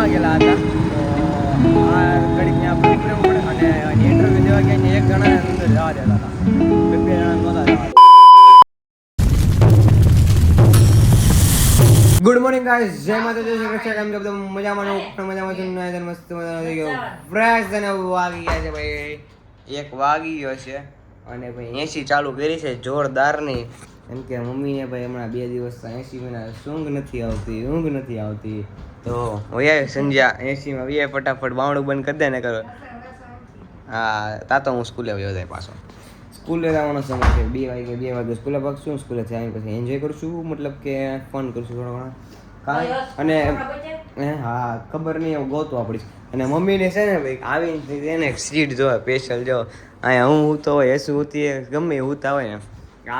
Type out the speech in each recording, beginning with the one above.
રમવા ગયેલા હતા. તો આ ઘડીક ત્યાં રહેવું પડે અને ઇન્ટરવ્યૂ દેવા ગયા એક જણાને અંદર જવા દેતા હતા, બે જણા નહોતા જવા. ગુડ મોર્નિંગ ગાઈસ, જય માતાજી, જય શ્રી કૃષ્ણ. કેમ છો? મજામાં છું, મજામાં છું. મસ્ત મજાનો થઈ ગયો ફ્રેશ અને વાગી ગયા છે ભાઈ, 1 વાગી ગયો છે અને ભાઈ એસી ચાલુ કરી છે જોરદારની. એમ કે મમ્મીને ભાઈ હમણાં 2 દિવસ એસી વિના ઊંઘ નથી આવતી. તો ઓયા સંજ્યા એસીમાં વીએ ફટાફટ બાવણું બંધ કરી દે ને કરો. હા, તાતો હું સ્કૂલે આવ્યો જાય પાછો. સ્કૂલે જવાનો સમય છે, 2 વાગે સ્કૂલે ભાગશું. સ્કૂલે આવી પછી એન્જોય કરશું, મતલબ કે ફન કરશું થોડા ઘણા. અને હા, ખબર નહીં એવું ગોતું આપણી. અને મમ્મીને છે ને ભાઈ આવીને એને સીટ જોવે સ્પેશિયલ. જો અહીંયા હું તો હોય, એસું હોતી ગમે હોતા હોય ને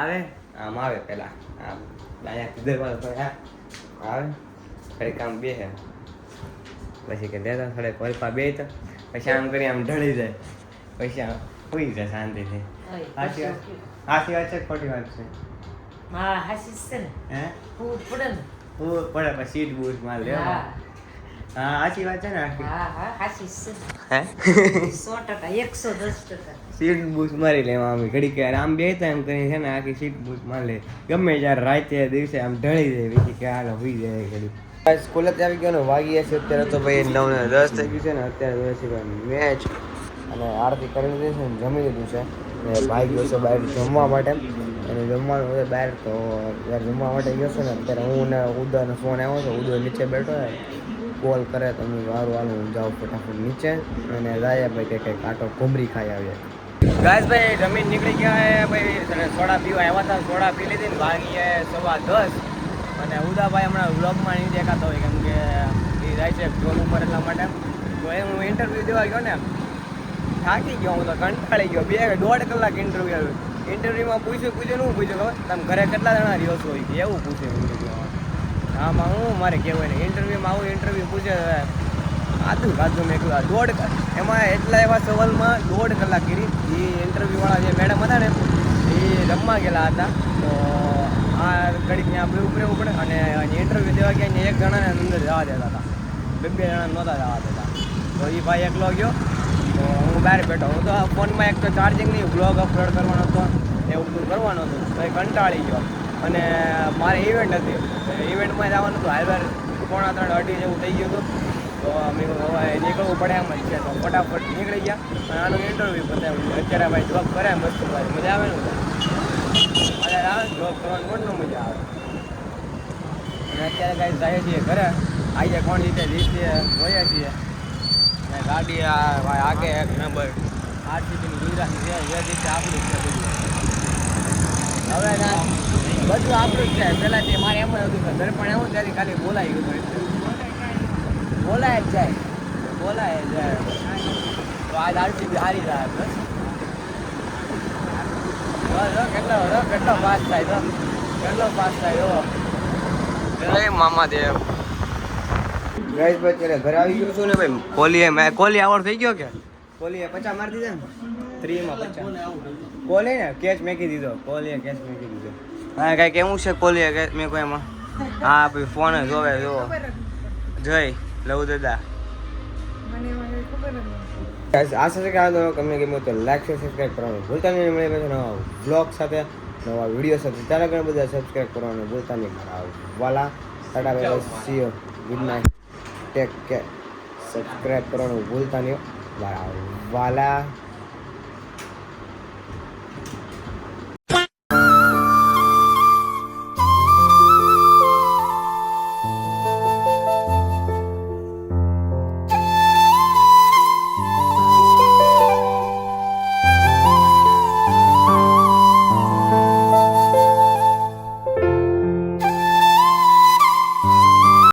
આવે, આમ આવે પહેલાં આમ અહીંયા દરવાજો આવે, ખરે કામ બેસે, પછી કે દેતા થોડે પલપા બે તો પછી આમ કરી આમ ઢળી જાય, પછી આમ સુઈ જાય શાંતિથી. સાચી વાત છે, ખોટી વાત છે? હા, હાસી છે ને. હે હું પડે ને. હું પડે પછી સીટ બૂટ માર લે. હા, સાચી વાત છે ને. હા, હાસી છે. હે 100%, 110%. સીટ બૂટ મારી લે આમ ઘડી કે આમ બેતા એમ કરી છે ને આખી સીટ બૂટ મારી લે. ગમે જ્યારે રાતે દિવસે આમ ઢળી જાય, પછી કે હાલો સુઈ જાય ઘડી. સ્કૂલે આવી ગયો ને, વાગી છે અત્યારે તો ભાઈ 9:10 થઈ ગયું છે ને. અત્યારે છે મેચ અને આરતી કરી લીધી છે ને, જમી લીધું છે ને. ભાઈ ગયો છે બહાર જમવા માટે, અને જમવાનું હોય બહાર. તો ત્યારે જમવા માટે ગયો છે ને. અત્યારે હું ને ઉદયનો ફોન આવ્યો છે, ઉદય નીચે બેઠો છે, કોલ કરે તો હું સારું હાલું હું જાઉં ફટાફટ નીચે અને જાય ભાઈ કંઈક આટો ઘૂમરી ખાઈ આવીએ. ગાઈસ ભાઈ જમીન નીકળી ગયા ભાઈ, સોડા પીવા આવ્યા હતા, સોડા પી લીધી ને વાગી 10:15. અને ઉદાભાઈ હમણાં વ્લોગમાં નહીં દેખાતો હોય, કેમ કે એ જાય છે જોબ ઉપર, એટલા માટે. તો એ હું ઇન્ટરવ્યૂ દેવા ગયો ને, થાકી ગયો હું તો, કંટાળી ગયો. 1.5 કલાક ઇન્ટરવ્યૂ આવ્યું. ઇન્ટરવ્યૂમાં પૂછ્યું શું પૂછ્યું ખબર? તમે ઘરે કેટલા જણા રહ્યો છો એવું પૂછ્યું ઇન્ટરવ્યૂમાં. આમાં હું મારે કહેવાય ને, ઇન્ટરવ્યૂમાં આવું ઇન્ટરવ્યૂ પૂછે આધું મેં કીધું એમાં એટલા એવા સવાલમાં 1.5 કલાક કરી. એ ઇન્ટરવ્યૂવાળા જે મેડમ હતા ને, એ રમવા ગયેલા હતા. તો આ ઘડીક ત્યાં રહેવું પડે અને ઇન્ટરવ્યૂ દેવા ગયા એક જણાને અંદર જવા દેતા હતા, બે જણા નહોતા જવા દેતા. તો એ ભાઈ એકલો ગયો, તો હું બહાર બેઠો. હું તો ફોનમાં એક તો ચાર્જિંગ નહીં, બ્લોગ અપલોડ કરવાનો હતો, એવું બધું કરવાનું હતું. તો એ કંટાળી ગયો અને મારે ઇવેન્ટ હતી, ઇવેન્ટમાં જવાનું હતું. હાઈવાર 2:45 જેવું થઈ ગયું હતું. તો અમે હવે નીકળવું પડે એમ જ છે. તો ફટાફટ નીકળી ગયા અને આનું ઇન્ટરવ્યૂ બતાવ્યું. અત્યારે ભાઈ જોબ કરે મસ્ત, ભાઈ મજા આવે ને, આવે જોબ કરવાની પણ મજા આવે. અને અત્યારે કાંઈ જાય છીએ ઘરે, આજે કોણ રીતે જોઈએ છીએ. અને ગાડી આગે એક નંબર આરસીબીની ગુજરાતની છે, જે રીતે આપણું છે બધું. હવે બધું આપણું જ છે. પહેલાંથી મારે એમ જ હતું કે ઘરે પણ આવું ત્યારે ખાલી બોલાઈ ગયું, બોલાય જ જાય. તો આજ આરસીબી હારી જાય બસ. કેટલો પાસ થાય જય મામાદેવ. ગાઈસ ભાઈ અત્યારે ઘરે આવી ગયો છું ને ભાઈ. કોહલી આવડ થઈ ગયો કે કોહલીએ 50 મારી દીધા ને, 3માં 50. કોહલી ને કેચ મેકી દીધો, કોહલીએ કેચ મેકી દીધો. હા કાંઈ કેવું છે કોહલીએ કેચ મેકો એમાં? હા ભાઈ ફોન જોવે જુઓ, જય લવ દાદા. આશા છે કે આ તમને ગમ્યું તો લાઈક છે, સબસ્ક્રાઈબ કરવાનું ભૂલતા નહીં. મળે પછી નવા બ્લોગ સાથે, નવા વિડીયો સાથે. ત્યારે ઘણા બધા સબસ્ક્રાઈબ કરવાનું ભૂલતા નહીં. વાલા Tata bye bye, C you, good night, take care. Subscribe કરવાનું ભૂલતા નહીં વાલા.